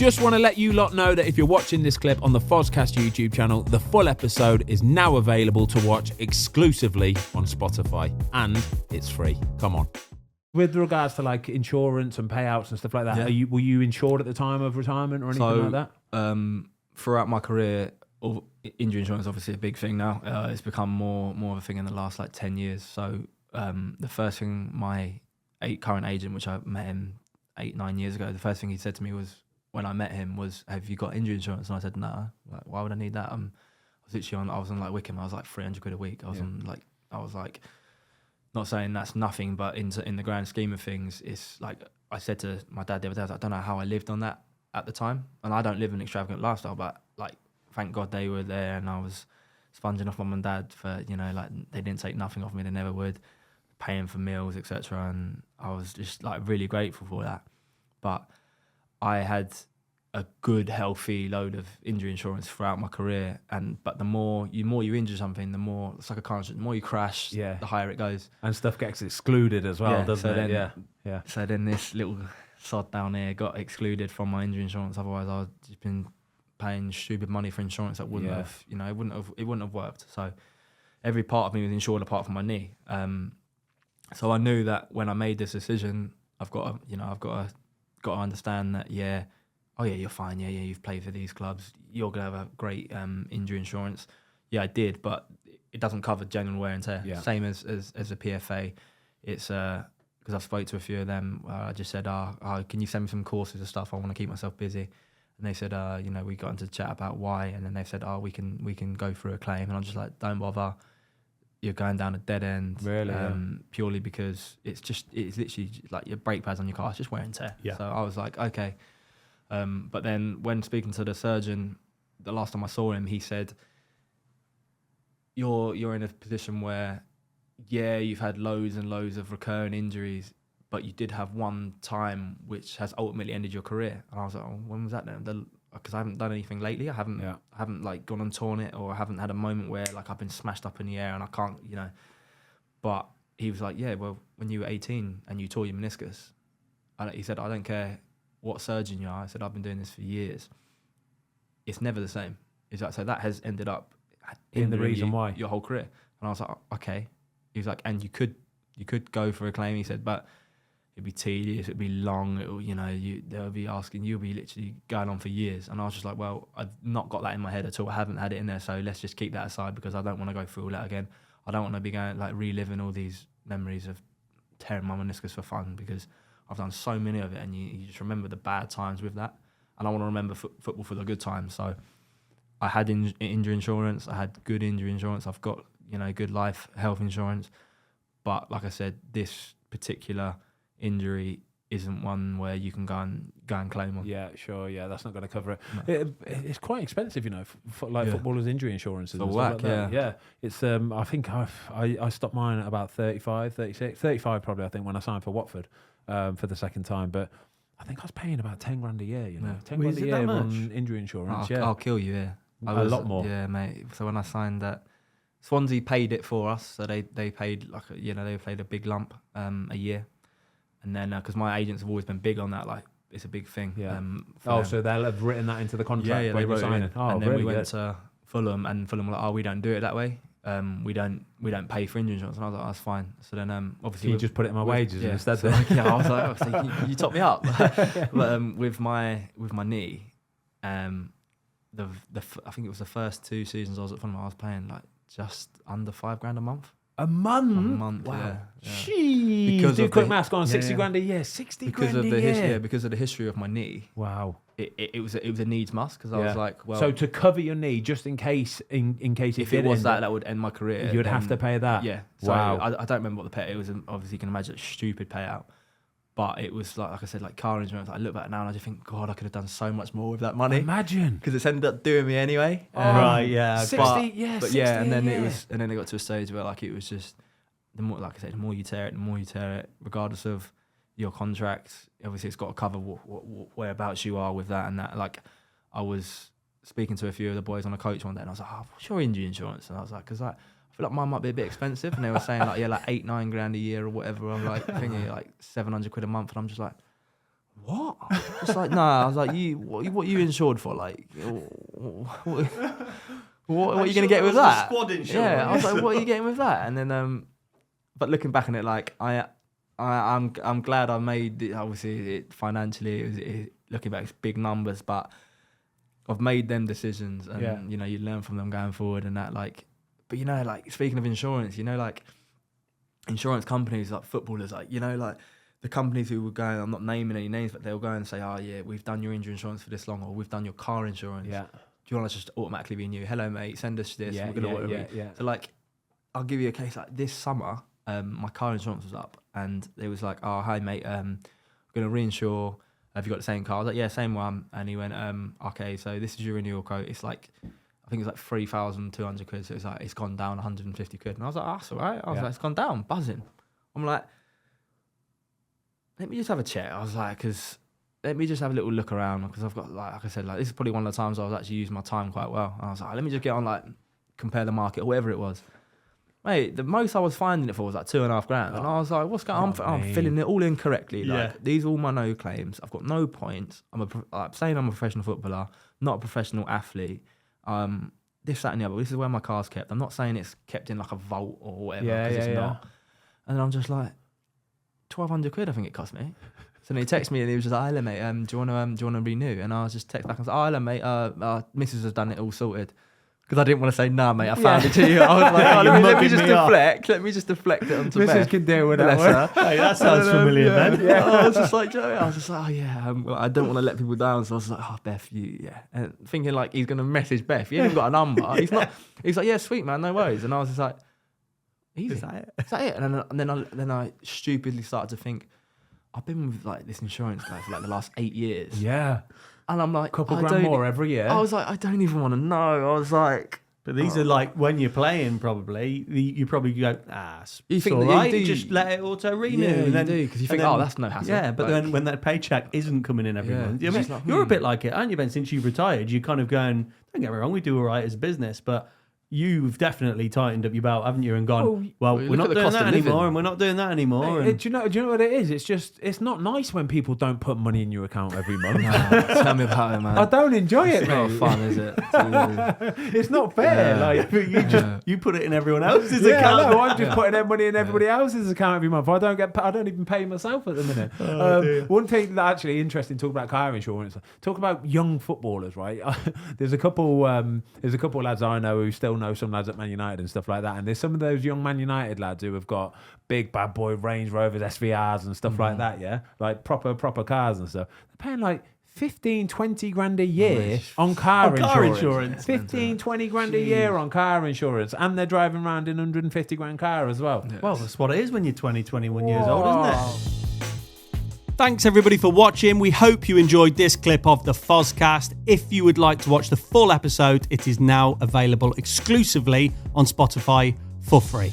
Just want to let you lot know that if you're watching this clip on the Fozcast YouTube channel, the full episode is now available to watch exclusively on Spotify, and it's free. Come on. With regards to like insurance and payouts and stuff like that, were you insured at the time of retirement or anything like that? Throughout my career, injury insurance is obviously a big thing now. It's become more of a thing in the last like 10 years. So the first thing my current agent, which I met him 8-9 years ago, the first thing he said to me was, when I met him, was, "Have you got injury insurance?" And I said, "No. Like, why would I need that?" I was on like Wickham. I was like 300 quid a week. I was like, not saying that's nothing, but in the grand scheme of things, it's like, I said to my dad the other day, I was like, I don't know how I lived on that at the time, and I don't live an extravagant lifestyle, but like, thank God they were there, and I was sponging off mum and dad for, like, they didn't take nothing off me, they never would, paying for meals, etc. And I was just like really grateful for that. But I had a good, healthy load of injury insurance throughout my career, but the more you injure something, the more, it's like a car insurance, the more you crash, the higher it goes, and stuff gets excluded as well, doesn't it? So then this little sod down here got excluded from my injury insurance. Otherwise, I would just been paying stupid money for insurance that wouldn't have, it wouldn't have worked. So every part of me was insured apart from my knee. So I knew that when I made this decision, I've got to understand that, you're fine. You've played for these clubs. You're going to have a great injury insurance. Yeah, I did, but it doesn't cover general wear and tear. Yeah. Same as a PFA. It's because I've spoke to a few of them. I just said, can you send me some courses and stuff? I want to keep myself busy. And they said, we got into chat about why. And then they said, we can go through a claim. And I'm just like, don't bother. You're going down a dead end. Really? Purely because it's literally like your brake pads on your car. It's just wear and tear. Yeah. So I was like, okay. But then when speaking to the surgeon, the last time I saw him, he said, you're in a position where, you've had loads and loads of recurring injuries, but you did have one time which has ultimately ended your career. And I was like, when was that then? Because I haven't done anything lately. I haven't like gone and torn it, or I haven't had a moment where like I've been smashed up in the air and I can't, But he was like, well, when you were 18 and you tore your meniscus, he said, I don't care what surgeon you are. I said, I've been doing this for years. It's never the same. He's like, so that has ended up in the reason why your whole career. And I was like, okay. He was like, and you could go for a claim. He said, but it'd be tedious, it'd be long. They'll be asking, you'll be literally going on for years. And I was just like, well, I've not got that in my head at all. I haven't had it in there, so let's just keep that aside, because I don't want to go through all that again. I don't want to be going like reliving all these memories of tearing my meniscus for fun, because I've done so many of it, and you just remember the bad times with that. And I want to remember football for the good times. So I had injury insurance. I had good injury insurance. I've got, good health insurance. But like I said, this particular injury isn't one where you can go and claim on. Yeah, sure. Yeah, that's not going to cover it. It's quite expensive, footballers' injury insurance. The whack, yeah. It's I think I stopped mine at about 35, 36, 35 probably. I think when I signed for Watford for the second time, but I think I was paying about 10 grand a year. 10 grand a year on injury insurance. I'll kill you. Yeah, a lot more. Yeah, mate. So when I signed that, Swansea paid it for us. So they paid they paid a big lump a year. And then, because my agents have always been big on that, like, it's a big thing. Yeah. So they'll have written that into the contract when you're signing. And then we went to Fulham, and Fulham were like, we don't do it that way. We don't pay for injury insurance. And I was like, that's fine. So then, obviously, you just put it in my wages instead. So I was like, you top me up. But with my knee, I think it was the first 2 seasons I was at Fulham, I was paying like just under $5 grand a month. A month? Wow. Jeez. Because do a quick maths, go on, 60 grand a year. 60 grand a year. Because of the history of my knee. Wow. It was a needs must, because I was like, well. So to cover your knee, just in case if it was that would end my career, you'd have to pay that. Yeah. So wow. I don't remember what the payout. It was obviously, you can imagine, a stupid payout. But it was like I said, like car insurance. I look back now and I just think, God, I could have done so much more with that money. Imagine, because it's ended up doing me anyway. Right, yeah. 60, but yeah, and then it got to a stage where like it was just the more, like I said, the more you tear it, regardless of your contract. Obviously, it's got to cover whereabouts you are with that and that. Like, I was speaking to a few of the boys on a coach one day, and I was like, "What's your injury insurance?" And I was like, "Because I feel like mine might be a bit expensive." And they were saying like, "Yeah, like 8-9 grand a year or whatever." I'm like, thinking like 700 quid a month, and I'm just like, what? Just like, nah. I was like, what you insured for? Like, what are you going to get with that? Squad insurance. Yeah, I was like, what are you getting with that? And then, but looking back on it, like I'm glad I made it. Obviously, it financially, looking back, it's big numbers, but I've made them decisions, and you know, you learn from them going forward, and that, like. But you know, like, speaking of insurance, you know, like insurance companies, like footballers, like, you know, like the companies who were going, I'm not naming any names, but they'll go and say, oh yeah, we've done your injury insurance for this long, or we've done your car insurance. Yeah. Do you want us to just automatically renew? Hello, mate, send us this. We're gonna order it. So like, I'll give you a case. Like this summer, my car insurance was up, and it was like, oh hi mate, we're gonna reinsure. Have you got the same car? I was like, yeah, same one. And he went, okay, so this is your renewal quote. It's like, I think it's like 3,200 quid. So it's like, it's gone down 150 quid. And I was like, oh, that's all right. I was like, it's gone down, buzzing. I'm like, let me just have a check. I was like, because let me just have a little look around, because I've got, like I said, like this is probably one of the times I was actually using my time quite well. And I was like, let me just get on, like, compare the market or whatever it was. Mate, the most I was finding it for was like $2,500. And I was like, what's going on? I'm filling it all in correctly. Like, these are all my no claims. I've got no points. I'm saying I'm a professional footballer, not a professional athlete. This, that, and the other. This is where my car's kept. I'm not saying it's kept in like a vault or whatever, because it's not. And then I'm just like, 1,200 quid, I think it cost me. So then he texted me and he was just like, hello, mate, do you want to renew? And I was just text back and I was like, hello, mate, missus has done it all sorted. Because I didn't want to say, nah, mate, I found it to you. I was like, let me just deflect it onto Beth. Mrs. can deal with that. Hey, that sounds familiar, Ben. Yeah. I was just like, oh yeah, I don't want to let people down. So I was like, oh, Beth, and thinking like he's going to message Beth. He hasn't got a number. He's not. He's like, yeah, sweet, man, no worries. And I was just like, easy. Is that it? And then I stupidly started to think, I've been with like this insurance guy for like the last 8 years. Yeah. And I'm like, couple grand more every year. I was like, I don't even want to know. I was like, but these are like when you're playing, probably you probably go, you think all right, you just let it auto renew. Yeah, and then, you do, because you think, that's no hassle. Yeah, but then when that paycheck isn't coming in every month, I mean, like, you're a bit like it, aren't you, Ben? Since you've retired, you're kind of going, don't get me wrong, we do all right as a business, but you've definitely tightened up your belt, haven't you? And gone, well, we're not doing that anymore, and we're not doing that anymore. Do you know what it is? It's just, it's not nice when people don't put money in your account every month. Tell me about it, man. I don't enjoy it, It's not fun, is it? It's not fair. Like you put it in everyone else's account. No, I'm just putting their money in everybody else's account every month. I don't even pay myself at the minute. One thing that actually interesting, talk about car insurance. Talk about young footballers, right? There's a couple lads I know who still know some lads at Man United and stuff like that, and there's some of those young Man United lads who have got big bad boy Range Rovers, SVRs and stuff like that, like proper cars and stuff. They're paying like 15-20 grand a year on car insurance. 15-20 grand a year on car insurance, and they're driving around in 150 grand car as well. Well, that's what it is when you're 21 years old, isn't it? Thanks everybody for watching. We hope you enjoyed this clip of the Fozcast. If you would like to watch the full episode, it is now available exclusively on Spotify for free.